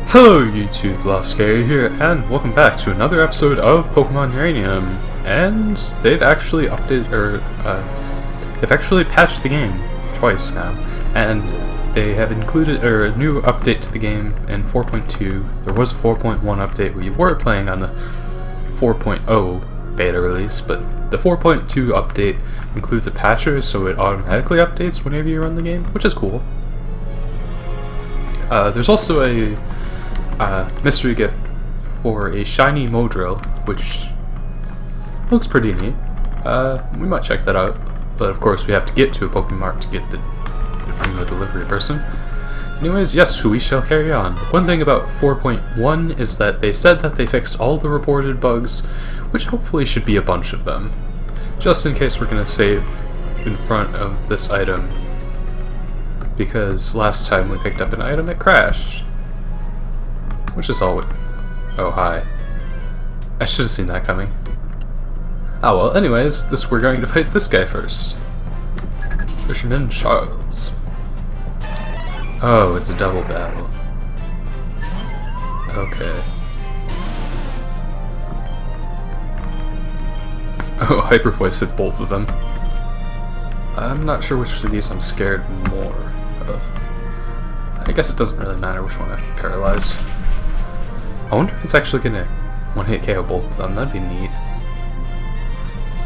Hello YouTube, Laskeri here, and welcome back to another episode of Pokemon Uranium. And they've actually they've actually patched the game twice now, and they have included a new update to the game in 4.2. There was a 4.1 update where you were playing on the 4.0 beta release, but the 4.2 update includes a patcher, so it automatically updates whenever you run the game, which is cool. There's also a mystery gift for a shiny Modrill, which looks pretty neat. We might check that out, but of course we have to get to a Pokemon to get it from the delivery person. Anyways, yes, we shall carry on. One thing about 4.1 is that they said that they fixed all the reported bugs, which hopefully should be a bunch of them, just in case we're going to save in front of this item, because last time we picked up an item it crashed. Which is all. Oh, hi. I should have seen that coming. Oh well, anyways, we're going to fight this guy first. Fisherman Charles. Oh, it's a double battle. Okay. Oh, Hyper Voice hit both of them. I'm not sure which of these I'm scared more of. I guess it doesn't really matter which one I paralyze. I wonder if it's actually gonna one-hit KO both of them. That'd be neat.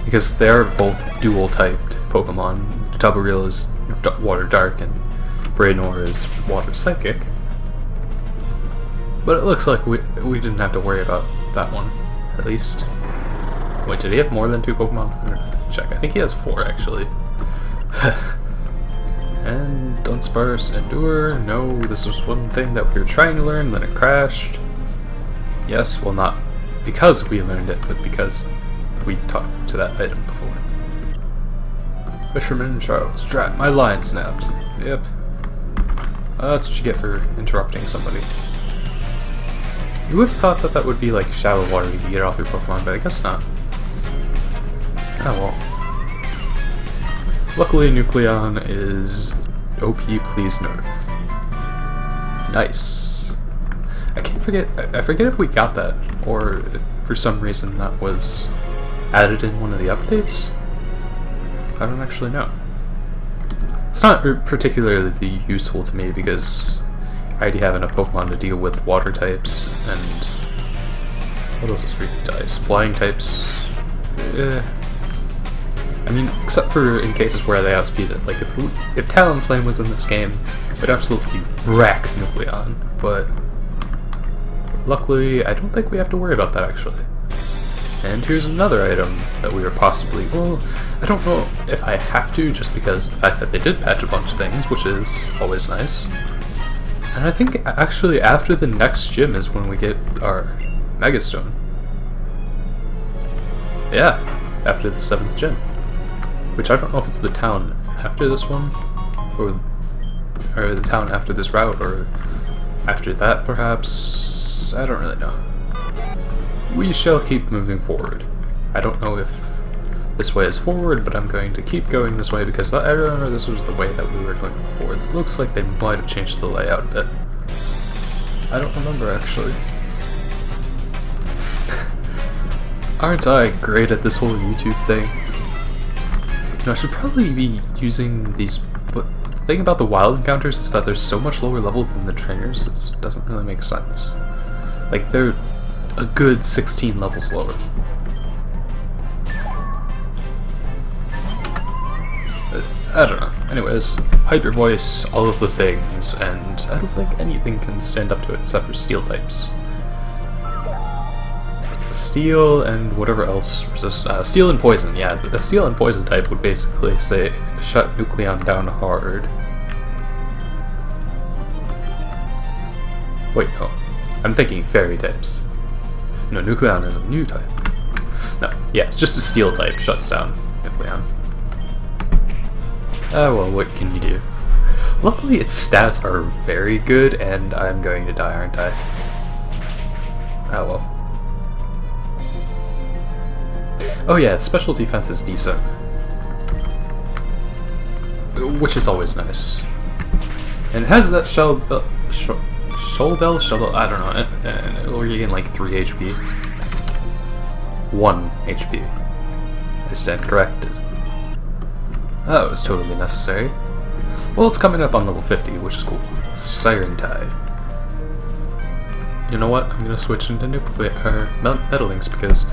Because they're both dual-typed Pokemon. Tabaril is Water Dark and Brainor is Water Psychic. But it looks like we didn't have to worry about that one, at least. Wait, did he have more than 2 Pokemon? Check. I think he has 4 actually. And Dunsparce, Endure. No, this was one thing that we were trying to learn, then it crashed. Yes, well, not because we learned it, but because we talked to that item before. Fisherman Charles. Drat, my line snapped. Yep. That's what you get for interrupting somebody. You would have thought that that would be like shallow water you could get off your Pokemon, but I guess not. Oh well. Luckily, Nucleon is OP, please nerf. Nice. I forget if we got that, or if for some reason that was added in one of the updates. I don't actually know. It's not particularly useful to me because I already have enough Pokemon to deal with water types and what else is freaking types? Flying types. I mean, except for in cases where they outspeed it. Like if Talonflame was in this game, it would absolutely wreck Nucleon, but luckily, I don't think we have to worry about that, actually. And here's another item that we are possibly... Well, I don't know if I have to, just because the fact that they did patch a bunch of things, which is always nice. And I think, actually, after the next gym is when we get our Megastone. Yeah, after the 7th gym. Which I don't know if it's the town after this one, or the town after this route, or after that, perhaps. I don't really know. We shall keep moving forward. I don't know if this way is forward, but I'm going to keep going this way because I remember this was the way that we were going before. It looks like they might have changed the layout a bit. I don't remember, actually. Aren't I great at this whole YouTube thing? You know, I should probably be using these... But the thing about the wild encounters is that they're so much lower level than the trainers, it doesn't really make sense. Like, they're a good 16 levels lower. I don't know. Anyways, Hyper Voice, all of the things, and I don't think anything can stand up to it except for Steel types. Steel and whatever else resist. Steel and Poison, yeah. The Steel and Poison type would basically say, shut Nucleon down hard. Wait, no. I'm thinking Fairy types. No, Nucleon is a new type. No, yeah, it's just a Steel type shuts down Nucleon. Well, what can you do? Luckily, its stats are very good, and I'm going to die, aren't I? Oh well. Oh yeah, special defense is decent. Which is always nice. And it has that Shovel Bell? Shovel, I don't know. And it'll regain like 3 HP. 1 HP. I stand corrected. That was totally necessary. Well, it's coming up on level 50, which is cool. Siren Tide. You know what? I'm gonna switch into Metalynx because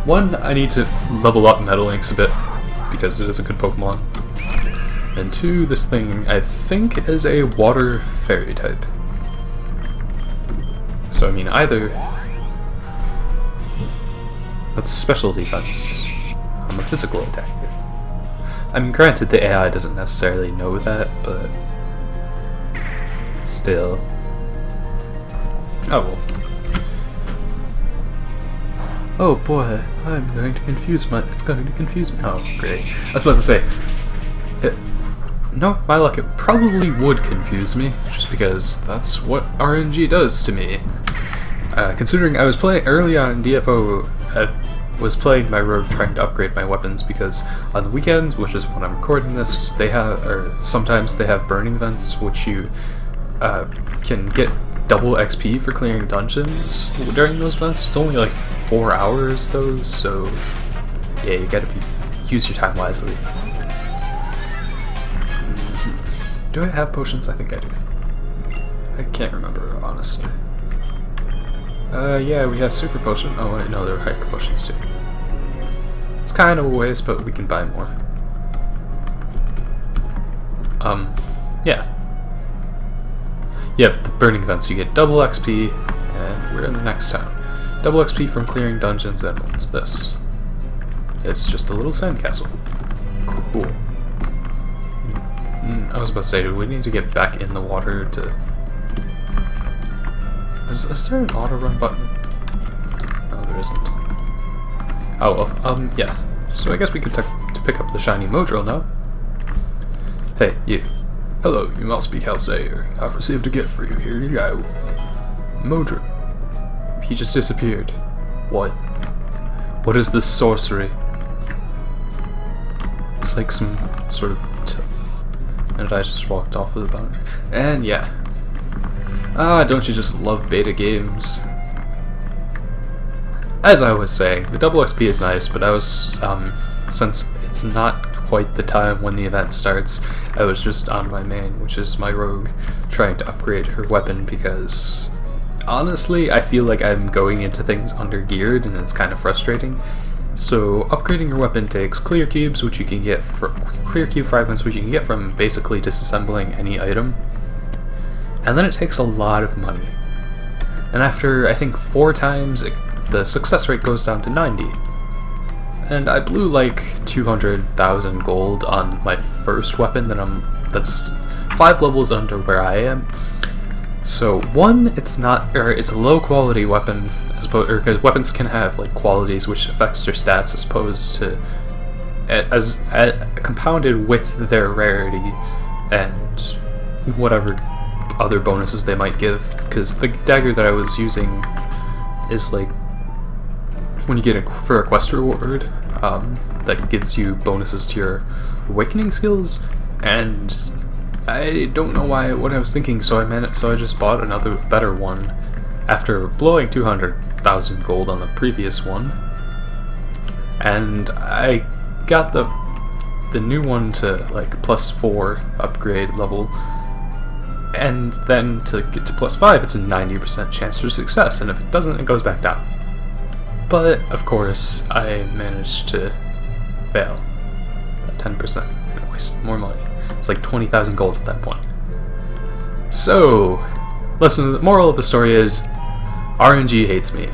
1, I need to level up Metalynx a bit because it is a good Pokemon. And 2, this thing I think is a water fairy type. So I mean either that's special defense. I'm a physical attacker. I mean granted the AI doesn't necessarily know that, but still. Oh well. Oh boy, I'm going to confuse it's going to confuse me. Oh great. I was about to say no, my luck, it probably would confuse me, just because that's what RNG does to me. Considering I was playing early on in DFO, I was playing my rogue trying to upgrade my weapons because on the weekends, which is when I'm recording this, they have, or sometimes they have burning events, which you can get double XP for clearing dungeons during those events. It's only like 4 hours though, so yeah, you gotta use your time wisely. Do I have potions? I think I do. I can't remember, honestly. Yeah, we have super potion. Oh wait, no, there are hyper potions too. It's kind of a waste, but we can buy more. Yeah. Yep, the burning events, you get double XP, and we're in the next town. Double XP from clearing dungeons, and what's this? It's just a little sandcastle. Cool. I was about to say, do we need to get back in the water to... Is there an auto-run button? No, there isn't. Oh, well, yeah. So I guess we could pick up the shiny Modrill now. Hey, you. Hello, you must be Calsair. I've received a gift for you. Here you go. Modrill. He just disappeared. What? What is this sorcery? It's like some sort of... And I just walked off with a boundary. And yeah. Ah, don't you just love beta games? As I was saying, the double XP is nice, but I was, since it's not quite the time when the event starts, I was just on my main, which is my rogue, trying to upgrade her weapon because, honestly, I feel like I'm going into things under-geared and it's kind of frustrating. So upgrading your weapon takes clear cubes, which you can get clear cube fragments, which you can get from basically disassembling any item, and then it takes a lot of money. And after I think 4 times, the success rate goes down to 90. And I blew like 200,000 gold on my first weapon that's 5 levels under where I am. So 1, it's a low quality weapon, because weapons can have like qualities which affects their stats as opposed to as compounded with their rarity and whatever other bonuses they might give. Because the dagger that I was using is like when you get for a quest reward that gives you bonuses to your awakening skills, and I don't know what I was thinking, so I just bought another better one after blowing 200,000 gold on the previous one, and I got the new one to like +4 upgrade level, and then to get to +5 it's a 90% chance for success, and if it doesn't, it goes back down. But of course I managed to fail at 10% and waste more money. It's like 20,000 gold at that point. So, the moral of the story is, RNG hates me.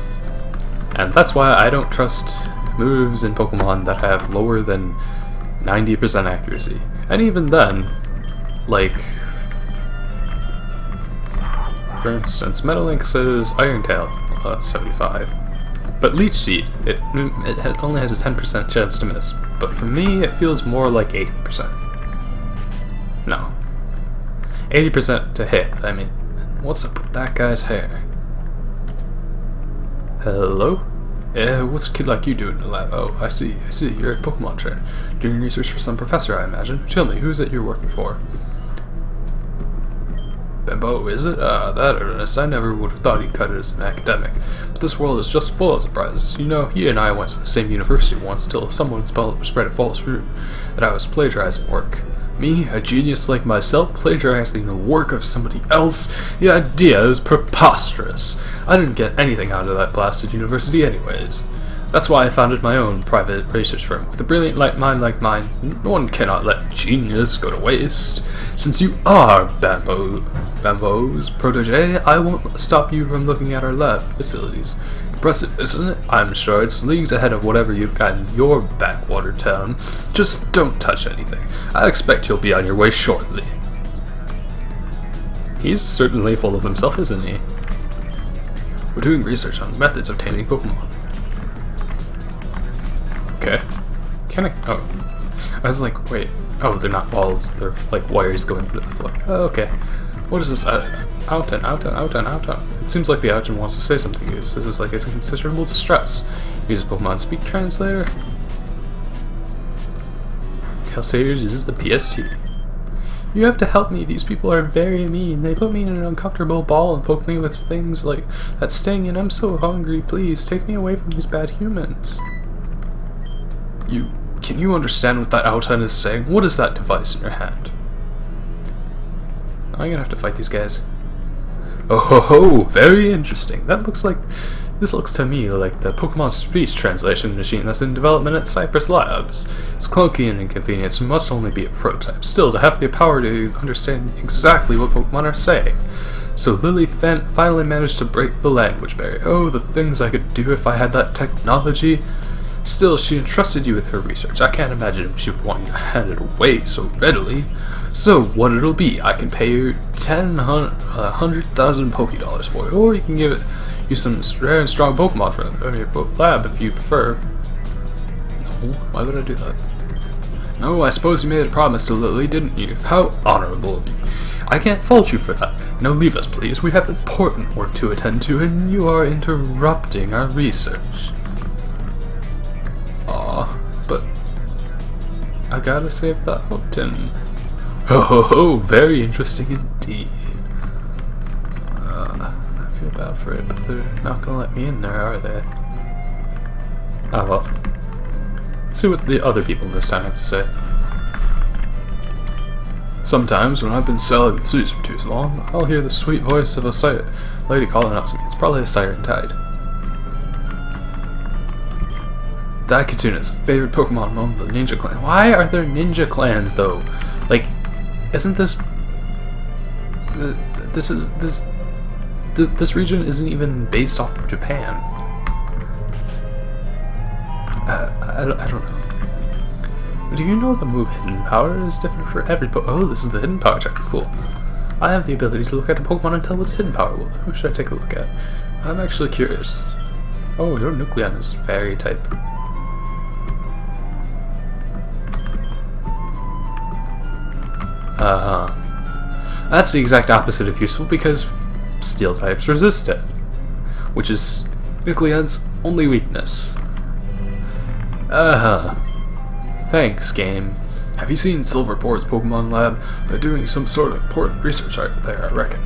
And that's why I don't trust moves in Pokemon that have lower than 90% accuracy. And even then, like, for instance, Metalynx's Iron Tail, well, that's 75. But Leech Seed, it only has a 10% chance to miss. But for me, it feels more like 80%. No. 80% to hit, I mean. What's up with that guy's hair? Hello? What's a kid like you doing in the lab? Oh, I see, you're a Pokemon trainer. Doing research for some professor, I imagine. Tell me, who's it you're working for? Bambo, is it? Ah, that earnest. I never would have thought he'd cut it as an academic. But this world is just full of surprises. You know, he and I went to the same university once until someone spread a false rumor that I was plagiarizing work. Me, a genius like myself, plagiarizing the work of somebody else? The idea is preposterous. I didn't get anything out of that blasted university anyways. That's why I founded my own private research firm. With a brilliant mind like mine, no one cannot let genius go to waste. Since you are Bambo's protege, I won't stop you from looking at our lab facilities. Impressive, isn't it? I'm sure it's leagues ahead of whatever you've got in your backwater town. Just don't touch anything. I expect you'll be on your way shortly. He's certainly full of himself, isn't he? We're doing research on methods of taming Pokemon. Okay. Can I? Oh. I was like, wait. Oh, they're not walls. They're like wires going into the floor. Oh, okay. What is this? Outen. It seems like the Outen wants to say something. It says like it's in considerable distress. Uses Pokemon Speak Translator. Calcators uses the PST. You have to help me. These people are very mean. They put me in an uncomfortable ball and poke me with things like that sting, and I'm so hungry. Please take me away from these bad humans. Can you understand what that Outen is saying? What is that device in your hand? I'm gonna have to fight these guys. Oh ho ho! Very interesting. This looks to me like the Pokemon speech translation machine that's in development at Cypress Labs. It's clunky and inconvenient and must only be a prototype. Still, to have the power to understand exactly what Pokemon are saying. So Lily finally managed to break the language barrier. Oh, the things I could do if I had that technology. Still, she entrusted you with her research. I can't imagine she would want you to hand it away so readily. So, what it'll be, I can pay you 100,000 Pokédollars for it, or you can give you some rare and strong Pokemon from your lab if you prefer. No, why would I do that? No, I suppose you made a promise to Lily, didn't you? How honorable of you. I can't fault you for that. Now leave us, please. We have important work to attend to, and you are interrupting our research. But I gotta save that Outen. Ho ho ho, very interesting indeed. I feel bad for it, but they're not gonna let me in there, are they? Oh well. Let's see what the other people in this town have to say. Sometimes, when I've been selling the sweets for too long, I'll hear the sweet voice of a lady calling out to me. It's probably a siren tide. Daikatsuna's favorite Pokemon among the ninja clan. Why are there ninja clans though? Like, isn't this this region isn't even based off of Japan? I don't know. Do you know the move Hidden Power is different for every Oh, this is the Hidden Power check. Cool. I have the ability to look at a Pokemon and tell what's Hidden Power. Well, who should I take a look at? I'm actually curious. Oh, your Nucleon is Fairy type. That's the exact opposite of useful because steel types resist it, which is Nucleon's only weakness. Thanks, game. Have you seen Silverport's Pokemon Lab? They're doing some sort of important research out there, I reckon.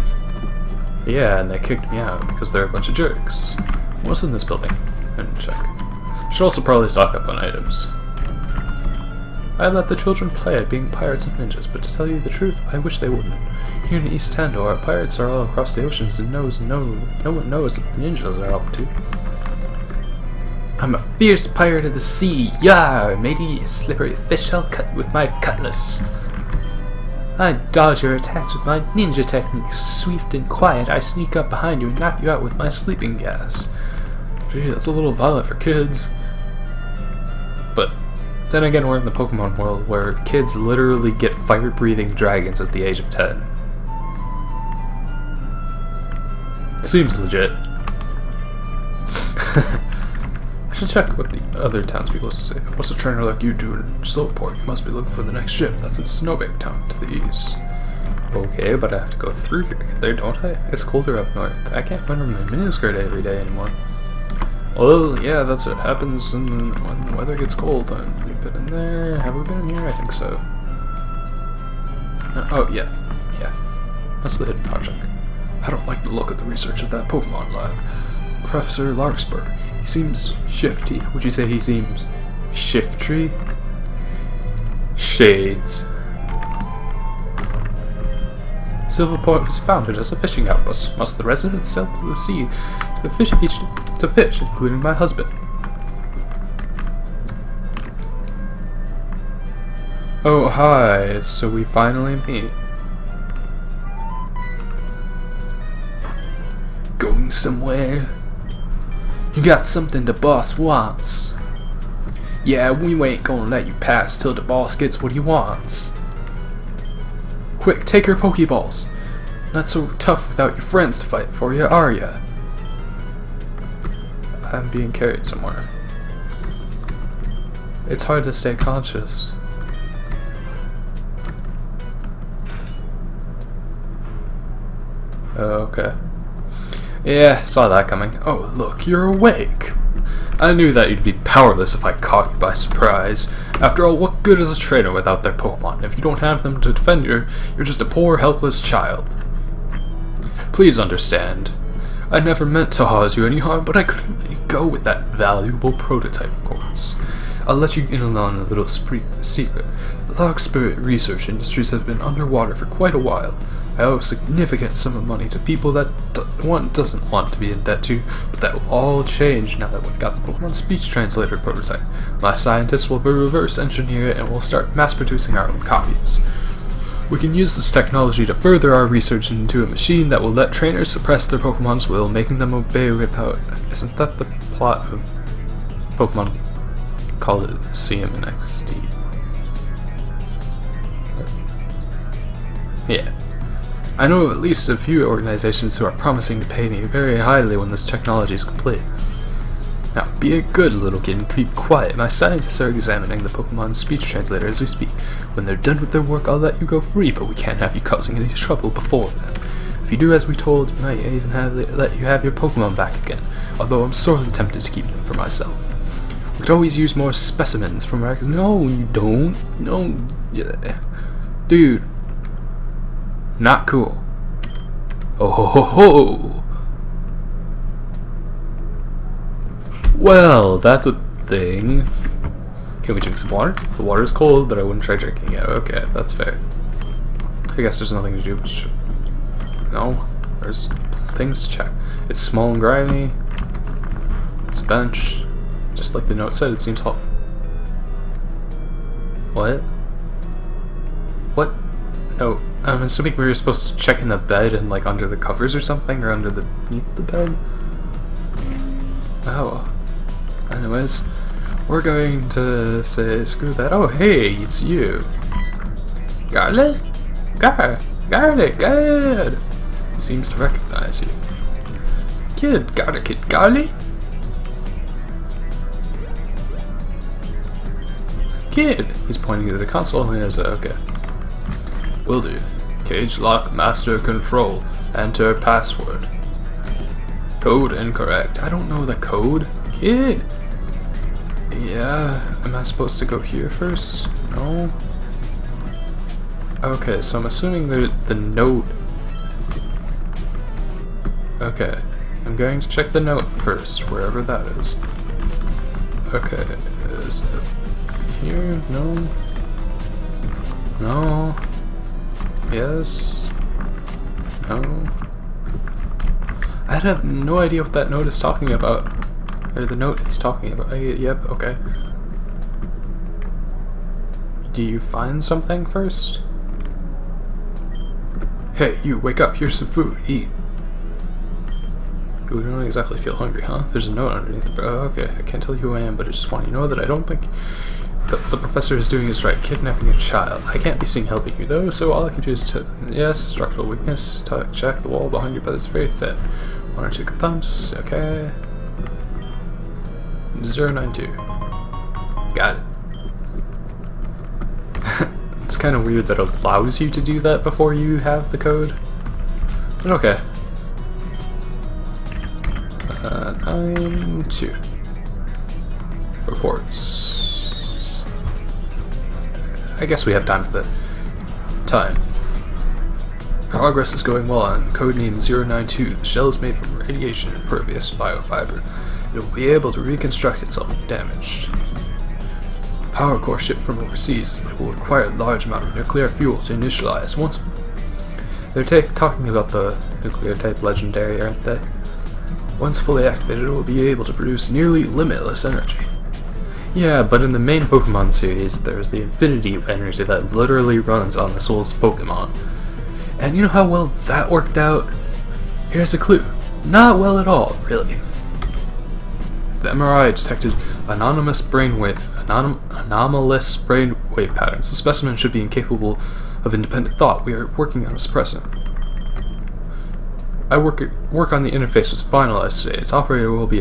Yeah, and they kicked me out because they're a bunch of jerks. What's in this building? And check. Should also probably stock up on items. I let the children play at being pirates and ninjas, but to tell you the truth, I wish they wouldn't. Here in East Tandor, pirates are all across the oceans and no one knows what the ninjas are up to. I'm a fierce pirate of the sea, yar, matey, slippery fish I'll cut with my cutlass. I dodge your attacks with my ninja techniques, swift and quiet, I sneak up behind you and knock you out with my sleeping gas. Gee, that's a little violent for kids. But then again, we're in the Pokemon world where kids literally get fire-breathing dragons at the age of 10. Seems legit. I should check what the other townspeople say. What's a trainer like you doing in Silverport? You must be looking for the next ship. That's in Snowbank Town to the east. Okay, but I have to go through here to get there, don't I? It's colder up north. I can't wear my miniskirt every day anymore. Well, yeah, that's what happens when the weather gets cold. We've been in there. Have we been in here? I think so. Oh, yeah. That's the hidden project. I don't like the look of the research at that Pokemon lab. Professor Larkspur, he seems shifty. Would you say he seems shifty? Shades. Silver Point was founded as a fishing outpost. Must the residents sail to the sea to fish, including my husband. Oh, hi. So we finally meet. Going somewhere? You got something the boss wants. Yeah, we ain't gonna let you pass till the boss gets what he wants. Quick, take your Pokeballs. Not so tough without your friends to fight for you, are ya? I'm being carried somewhere. It's hard to stay conscious. Okay. Yeah, saw that coming. Oh, look, you're awake. I knew that you'd be powerless if I caught you by surprise. After all, what good is a trainer without their Pokemon? If you don't have them to defend you, you're just a poor, helpless child. Please understand. I never meant to cause you any harm, but I couldn't let you go with that valuable prototype, of course. I'll let you in on a little secret. The Larkspur research industries have been underwater for quite a while. I owe a significant sum of money to people that one doesn't want to be in debt to, but that will all change now that we've got the Pokemon speech translator prototype. My scientists will reverse engineer it and we'll start mass producing our own copies. We can use this technology to further our research into a machine that will let trainers suppress their Pokemon's will, making them obey without... Isn't that the plot of Pokemon Coliseum in XD? Yeah. I know of at least a few organizations who are promising to pay me very highly when this technology is complete. Now, be a good little kid and keep quiet. My scientists are examining the Pokemon speech translator as we speak. When they're done with their work, I'll let you go free, but we can't have you causing any trouble before then. If you do as we told, we might even let you have your Pokemon back again, although I'm sorely tempted to keep them for myself. We could always use more specimens from our... No, you don't. No. Yeah. Dude. Not cool. Oh ho ho ho! Well, that's a thing. Can we drink some water? The water is cold, but I wouldn't try drinking it. Okay, that's fair. I guess there's nothing to do. No, there's things to check. It's small and grimy. It's a bench. Just like the note said, it seems hot. What? What? No, I'm assuming we were supposed to check in the bed and like under the covers or something, or underneath the bed. Oh. Anyways, we're going to say screw that. Oh, hey, it's you. Garlic? Garlic, good. He seems to recognize you. Kid, garlikid, garlic? Kid! He's pointing to the console and he says, okay. Will do. Cage lock, master control. Enter password. Code incorrect. I don't know the code. Kid! Yeah, am I supposed to go here first? No? Okay, so I'm assuming the note... Okay, I'm going to check the note first, wherever that is. Okay, is it here? No? No? Yes? No? I have no idea what that note is talking about. Or the note it's talking about. Yep, okay. Do you find something first? Hey, you, wake up. Here's some food. Eat. We don't exactly feel hungry, huh? There's a note underneath the... Oh, okay, I can't tell you who I am, but I just want you to know that I don't think that the professor is doing is right. Kidnapping a child. I can't be seen helping you, though, so all I can do is to... Yes, structural weakness. Check the wall behind you, but it's very thin. 1 or 2 thumbs. Okay. 092. Got it. It's kind of weird that it allows you to do that before you have the code. But okay. 92. Reports. I guess we have time for that. Time. Progress is going well on codename 092. The shell is made from radiation impervious biofiber. It will be able to reconstruct itself if damaged. Power core shipped from overseas. It will require a large amount of nuclear fuel to initialize. Once they're talking about the nuclear type legendary, aren't they? Once fully activated, it will be able to produce nearly limitless energy. Yeah, but in the main Pokemon series, there's the infinity energy that literally runs on the souls of Pokemon. And you know how well that worked out? Here's a clue. Not well at all, really. The MRI detected anomalous brainwave patterns. The specimen should be incapable of independent thought. We are working on a suppressant. Work on the interface was finalized today. Its operator will be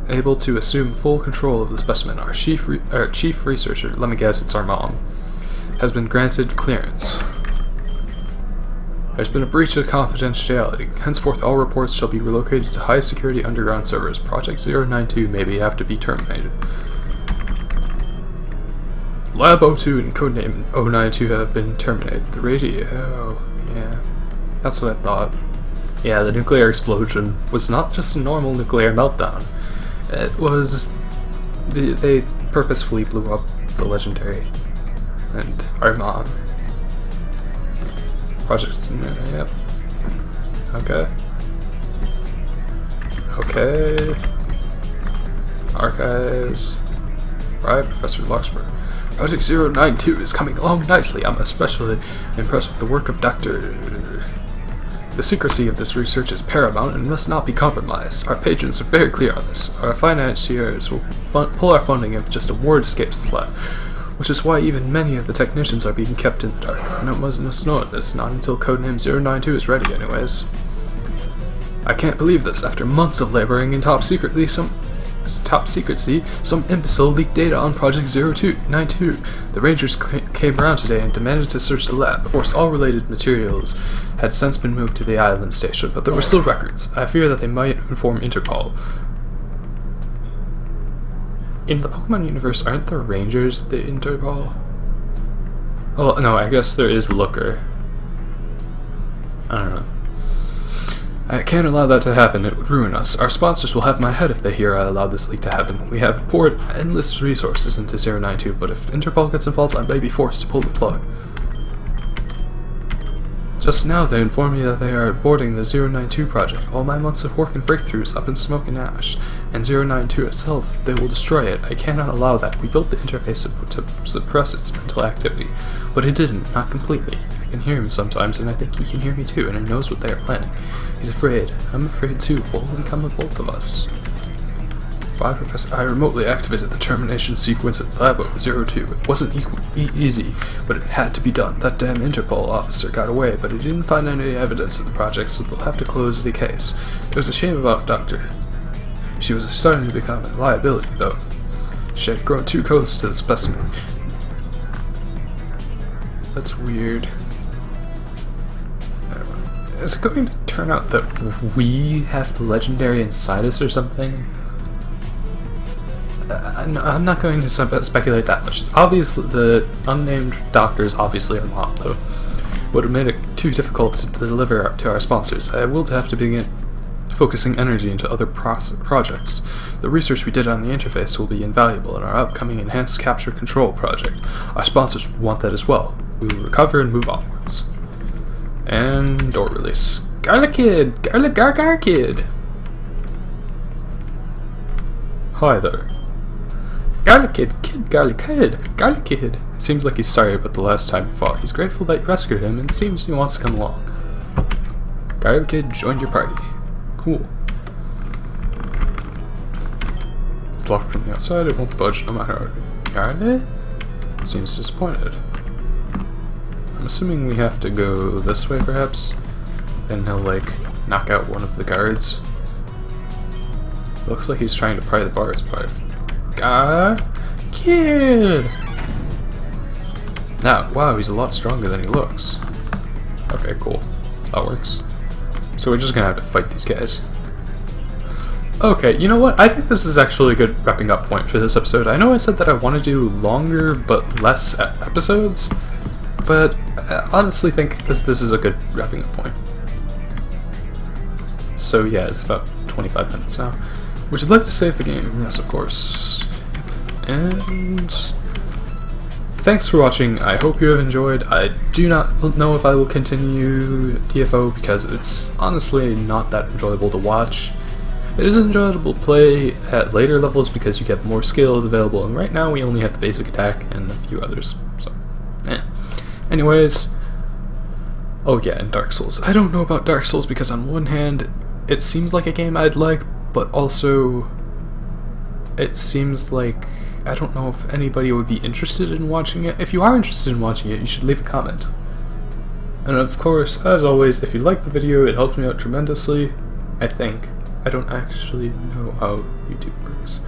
able to assume full control of the specimen. Our chief researcher, let me guess, it's our mom, has been granted clearance. There's been a breach of confidentiality. Henceforth, all reports shall be relocated to high-security underground servers. Project 092 may have to be terminated. Lab 02 and codename 092 have been terminated. The radio... yeah, that's what I thought. Yeah, the nuclear explosion was not just a normal nuclear meltdown. It was... they purposefully blew up the legendary and our mom. Project... yep. Okay. Okay. Archives. Right, Professor Larkspur. Project 092 is coming along nicely. I'm especially impressed with the work of Dr. The secrecy of this research is paramount and must not be compromised. Our patrons are very clear on this. Our financiers will pull our funding if just a word escapes this lab, which is why even many of the technicians are being kept in the dark. No one must know this, not until codename 092 is ready anyways. I can't believe this. After months of laboring in top secrecy, some imbecile leaked data on Project 092. The Rangers came around today and demanded to search the lab. Of course, all related materials had since been moved to the island station, but there were still records. I fear that they might inform Interpol. In the Pokemon universe, aren't the Rangers the Interpol? Oh, no, I guess there is Looker. I don't know. I can't allow that to happen, it would ruin us. Our sponsors will have my head if they hear I allowed this leak to happen. We have poured endless resources into 092, but if Interpol gets involved, I may be forced to pull the plug. Just now they informed me that they are aborting the 092 project. All my months of work and breakthroughs up in smoke and ash, and 092 itself, they will destroy it. I cannot allow that. We built the interface to suppress its mental activity, but it didn't, not completely. I can hear him sometimes, and I think he can hear me too, and he knows what they are planning. He's afraid. I'm afraid too. What will become of both of us? Bye, Professor. I remotely activated the termination sequence at Lab 02. It wasn't easy, but it had to be done. That damn Interpol officer got away, but he didn't find any evidence of the project, so they'll have to close the case. It was a shame about Doctor. She was starting to become a liability, though. She had grown too close to the specimen. That's weird. Is it going to turn out that we have the legendary inside us or something? I'm not going to speculate that much. It's obvious that the unnamed doctor is obviously our mom, though. Would have made it too difficult to deliver to our sponsors. I will have to begin focusing energy into other projects. The research we did on the interface will be invaluable in our upcoming Enhanced Capture Control project. Our sponsors want that as well. We will recover and move onwards. And door release. Garlikid! Garlikid! Hi there. Garlikid. It seems like he's sorry about the last time you fought. He's grateful that you rescued him and seems he wants to come along. Garlikid joined your party. Cool. It's locked from the outside, it won't budge no matter how. Garlikid? Seems disappointed. I'm assuming we have to go this way, perhaps? Then he'll, like, knock out one of the guards. Looks like he's trying to pry the bars apart. Kid! Now, wow, he's a lot stronger than he looks. Okay, cool. That works. So we're just gonna have to fight these guys. Okay, you know what? I think this is actually a good wrapping up point for this episode. I know I said that I want to do longer but less episodes. But I honestly think this is a good wrapping up point. So yeah, it's about 25 minutes now. Would you like to save the game? Yes, of course. And thanks for watching. I hope you have enjoyed. I do not know if I will continue TFO because it's honestly not that enjoyable to watch. It is enjoyable to play at later levels because you get more skills available, and right now we only have the basic attack and a few others, so anyways, oh yeah, and Dark Souls. I don't know about Dark Souls because on one hand, it seems like a game I'd like, but also it seems like I don't know if anybody would be interested in watching it. If you are interested in watching it, you should leave a comment. And of course, as always, if you like the video, it helps me out tremendously, I think. I don't actually know how YouTube works.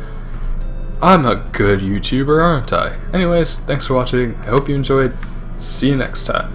I'm a good YouTuber, aren't I? Anyways, thanks for watching. I hope you enjoyed. See you next time.